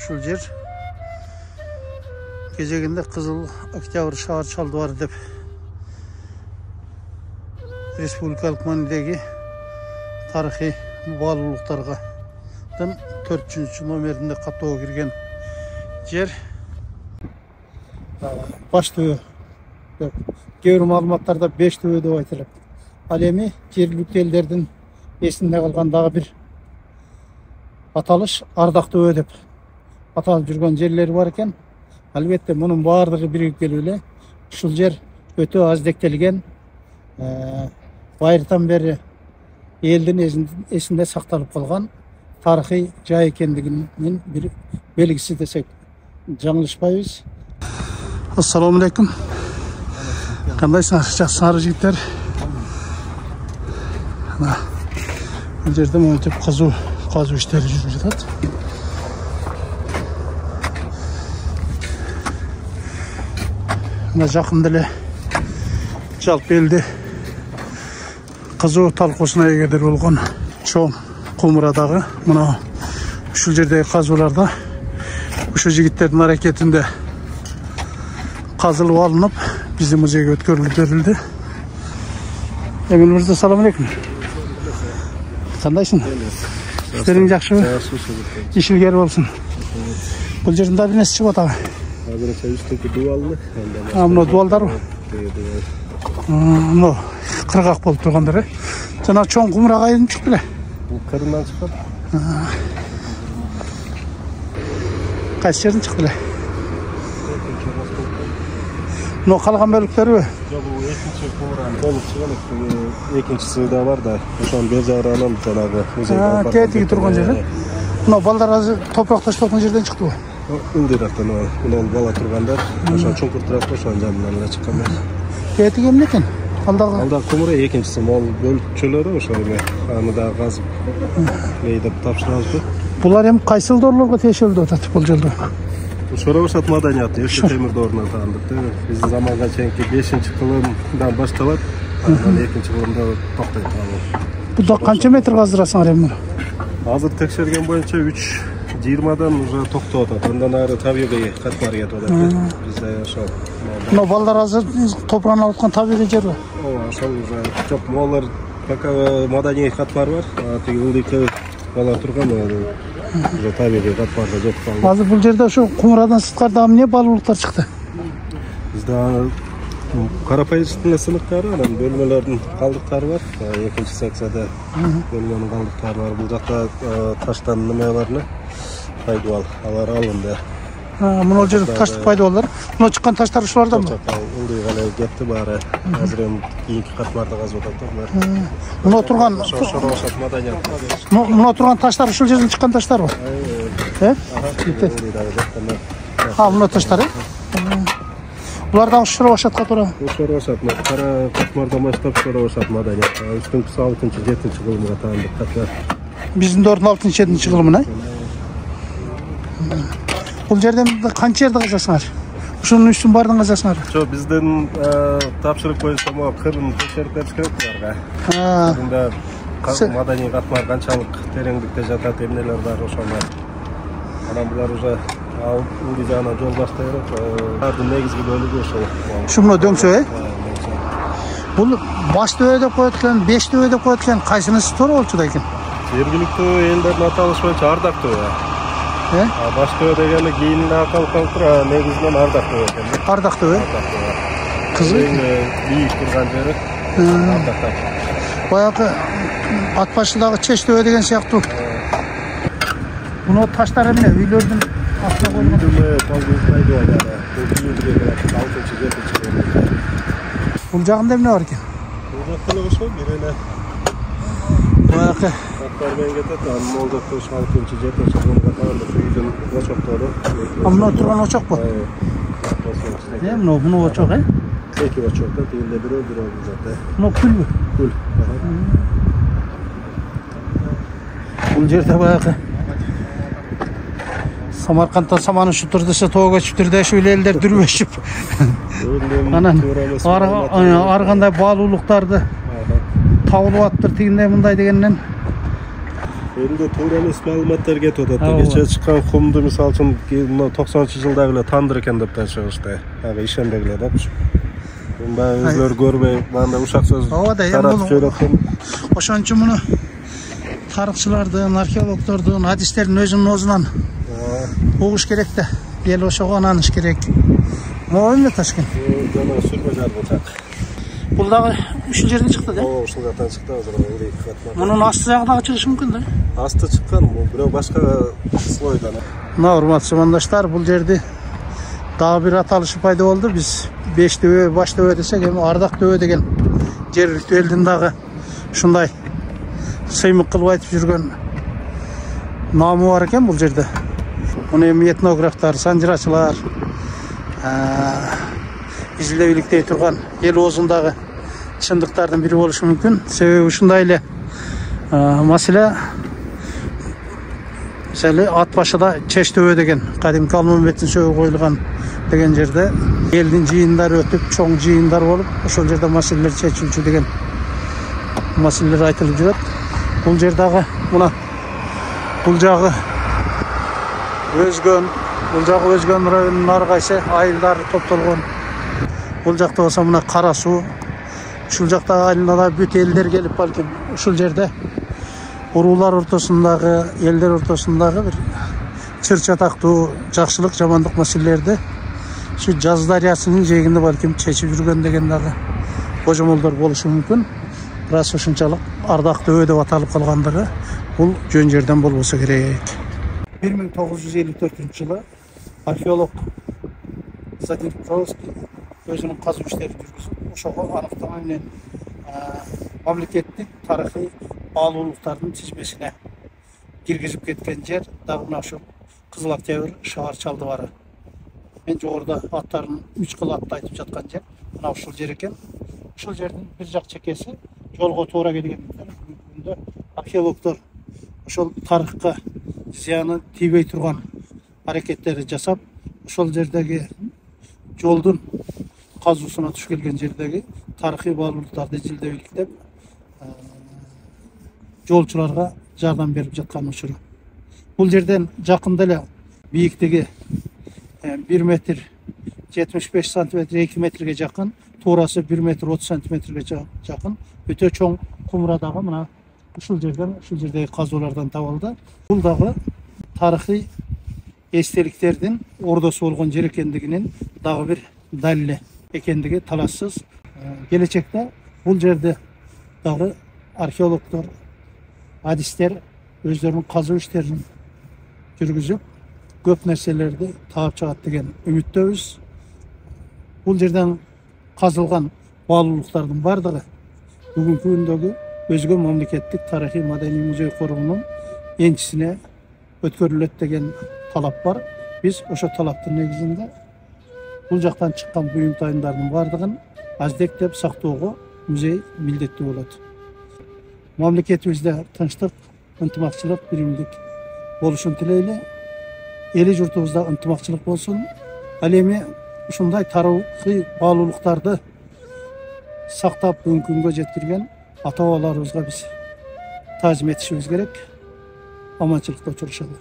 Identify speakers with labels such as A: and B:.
A: ушул жер кезегинде Кызыл Октябрь шаар чалдыбары деп республикалык маанидеги тарыхый баалуулуктардын 4-чү номеринде каттоого кирген жер. Баш төбө. Кээ бир маалыматтарда 5 төбө деп айтылат. Ал эми жергиликтүү элдердин эсинде калган дагы бир аталыш Ардак төбө деп аталып жүргөн жерлери бар экен. Албетте мунун баардыгы биригип келип эле ушул жер өтө аздектелген, байыртан бери элдин эсинде сакталып калган тарыхый жай экендигинин бир белгиси десек жаңылышпайбыз. Ассаламу алейкум. Кандайсыңар, жакшысыңарбы жигиттер? Бул жерде монтип казуу иштери жүрүп жатат. Мына жакында эле жалпы элди казуу талкуусуна эгедер болгон чоң Кумурадагы мына ушул жердеги казууларда ушул жигиттердин аракетинде казылып алынып биздин музейге өткөрүлүп берилди. Эмил мырза, салам алейкум. Кандайсың? Иштериң жакшыбы? Иш илгери болсун. Бул жердин бир нерсе чыгып атабы?
B: Азырынча үстүнкү дубалны.
A: Мына дубалдарбы? Мына кыргак болуп тургандар, жана чоң кумура кайдан чыкты эле?
B: Бул кырынан чыккан.
A: Кайсы жерден чыкты эле? Мына калган бөлүктөрүбү?
B: Жок, бул экинчи кумуран болуп чыган, экинчиси да бар да, ошонун бер жагынан жанагы музейге
A: тетиги турган жер. Мына балдар азыр топурак ташталган жерден чыктыбы?
B: Ылдыйрактан, мына бала тургандар, ошон чуңкуртураак ошонун жанынан эле чыккан.
A: Тетиги эмне экен?
B: Алда кумура, экинчиси мол бөлүкчөлөрү ошо эме, аны да казып деп тапшырабызбы.
A: Булар эми кайсы дорлорго тиешелүү деп атат бул жолдо?
B: Шоробашат маданияты, Эски темир доорунан таандык. Биздин заманга чейинки 5-кылымдан башталат, анан 2-кылымда токтойт.
A: Буда канча метр каздырасыңар эми?
B: Азыр текшерген боюнча 3,20дан уже токтоп атат. Андан ары табигый катмар кетип атат. Бизде ошо.
A: Мына балдар азыр топуран алып аткан табигый жерби?
B: Ооба, ошол уже жок, могулар пока маданий катмар бар. Тиги ылдыйкы бала турган уже табигый катмарга жетип калды.
A: Азыр бул жерде ошо кумурадан сырткары эмне баалуулуктар чыкты?
B: Бизде карапайчтын сыныктары, анан бөлмөлөрдүн калдыктары бар. Экинчи секцияда бөлмөнүн калдыктары бар. Бул жакта таштан немелерни пайдубал алар алынды.
A: Мына жерде таштык пайдубалдар. Мына чыккан таштар ушуларданбы?
B: Ылдыйга эле кетти баары. Азыр эми кийинки катмарда казып атат да.
A: Мына турган
B: Шоробашат маданият.
A: Мына турган таштар ушул жерден чыккан таштарбы? Мына таштар, Булар дагы Шоробашатка туура.
B: Шоробашат, кара катмардан баштап Шоробашат маданият. Үстүнкүсү 6-7 кылымга таандык катмар.
A: Биздин доордун 6-7 кылымына. Бул жерден канча жерде казасыңар? Ушунун үстүн бардын казасыңар?
B: Жок, биздин тапшырык боюнча могу кырын текшерип бериш керек буларга. Кырында маданий катмар канчалык тереңдикте жатат, эмнелер бар ошону. Анан булар уже ылдый жагынан жол баштай берет. Алардын негизги бөлүгү ошол.
A: Ушуну дөңсө, Бул баш төбө деп коет экен, 5 төбө деп коет экен. Кайсынысы туура болчу экен?
B: Жергиликтүү элдердин аталышы боюнча Ардак төбө. Баш төбө дегени кийин аталып калыптыр, негизинен Ардак төбө экен.
A: Ардак төбө.
B: Кызыл бийик турган жери Ардак.
A: Баягы ат башындагы Чеч төбө деген сыяктуу. Муну таштар эмне? Үйлөрдүн астына койгон. Бул жагында эмне бар экен?
B: Бул жакта ошо бир эле
A: баягы
B: аттар менен кетет, анан могул жакта ошо 6-жер ошого таандык үйдүн очоктору.
A: Мына турган очокпу? Мына очок,
B: Эки очок да, тигинде бирөө бул жерде.
A: Мына күлбү?
B: Күл.
A: Бул жерде баягы Самаркандтан саманы шутур десе тоого чүптүр дешип элдер дүрбөшүп. Анан ар кандай баалуулуктарды табылып аттыр тигиндей мындай дегеннен.
B: Endi to'g'ri emas ma'lumotlar ketib
A: Ha,
B: o'tadi. Kecha chiqqan qumni misol uchun 90-yildagilar tandirkan deb chiqishdi. Hali ishondagilar deb. Bunda o'zlari ko'rmay, menda o'sha so'z taratib so'ratgan.
A: O'shaning uchun buni tarixchilardan, arxeologlardan, hadislerin o'zining o'zidan o'qish kerak-da. El o'shaga ananish kerak. Mo'minmi Toshkent?
B: Jana sürmejar bo'lsak.
A: Buldagi 3-yerden chiqdi-da.
B: O'sha yerdan chiqdi hozir o'rik qatlar.
A: Bunun astı yağdağı çıkışı mümkün-da.
B: Asты chiqqan, bu birov boshqa sloydan.
A: Hurmatli zamandaşlar, bu yerde daha bir atalışı payda oldu. Biz 5 döve, baş döve desek, hem Ardaq döve degen yer ritüelden dağı şunday sıymık kılıp aytıp жүрген namı var eken bu yerde. Bunu hem etnograflar, sancıraçılar, izle birlikte turgan el ozundağı çındıklardan biri oluşu mümkün. Sebebi şundayla mesele mesela Atbaşı'da Çeşdöve degen kadimki Almanbet'in söğü koyulgan degen yerde eldin jıyınlar ötüp, çoğun jıyınlar olup, oşol yerde meseleler çeçilçü degen meseleler aytılıp жүрөт. Бұл жердегі мына бұл жағы өзгөн районунун ар кайсы айылдары топтолгон. Бұл жақта болса мына Кара суу, ушул жактагы айылдарға бүт элдер келип балким ушул жерде уруулар ортосундагы, элдер ортосундагы бир чыр чатактуу жакшылык, жамандык маселелерди şu Jaz дарыясынын жээгинде балким чечип жүргөн деген дагы божомолдор болушу мүмкүн. Рас ушунчалык Ардақ дöve деп аталып калгандыгы бул жөн жерден болбосо керек. 1954 жылы археолог Владимир Бровский өзүнүн казуу иштерин жүргүзүп, ошого аныктама менен мамлекеттик тарыхый баалуулуктардын тизмесине киргизип кеткен жер дагы мына ошол Кызыл Октябрь шаар чалдыбары. Мен жогоруда аттарын 3 кыл атты айтып жаткан жер мына ушул жер экен. Ушул жердин бир жак чекеси жолго туура келгендиктен бүгүндө археологдор ошол тарыхка зыяны тийбей турган аракеттерди жасап, ошол жердеги жолдун казуусуна туш келген жердеги тарыхый баалуулуктарды изилдеп жолчуларга жардам берип жаткан учуру. Бул жерден жакында эле бийиктиги 1 метр 75 сантиметр 2 метрге жакын, туурасы 1 метр 30 сантиметрге жакын өтө чоң кумурадагы мына ушул жердеги казуулардан табылды. Бул дагы тарыхый эстеликтердин ордосу болгон жер экендигинин дагы бир далили экендиги талашсыз. Келечекте бул жерде дагы археологдор, адистер өздөрүнүн казуу иштерин жүргүзүп, көп нерселерди таап чыгат деген үмүттөбүз. Бул жерден казылган баалуулуктардын бардыгы бүгүнкү күндөгү өзгө мамлекеттик тарыхый маданий музей корунун энчисине өткөрүлөт деген талап бар. Биз ошо талаптын негизинде бул жактан чыккан буюмтайымдардын бардыгын аздектеп сактоого музей милдеттүү болот. Мамлекетибизде тынчтык, ынтымакчылык, биримдик болушун тилейли. Эли журтубузда ынтымакчылык болсун. Ал эми ушундай тарыхый баалуулуктарды сактап бүгүнкү күнгө жеткирген ата бабаларыбызга биз таазим этишибиз керек. Аманчылыкта учурушалы.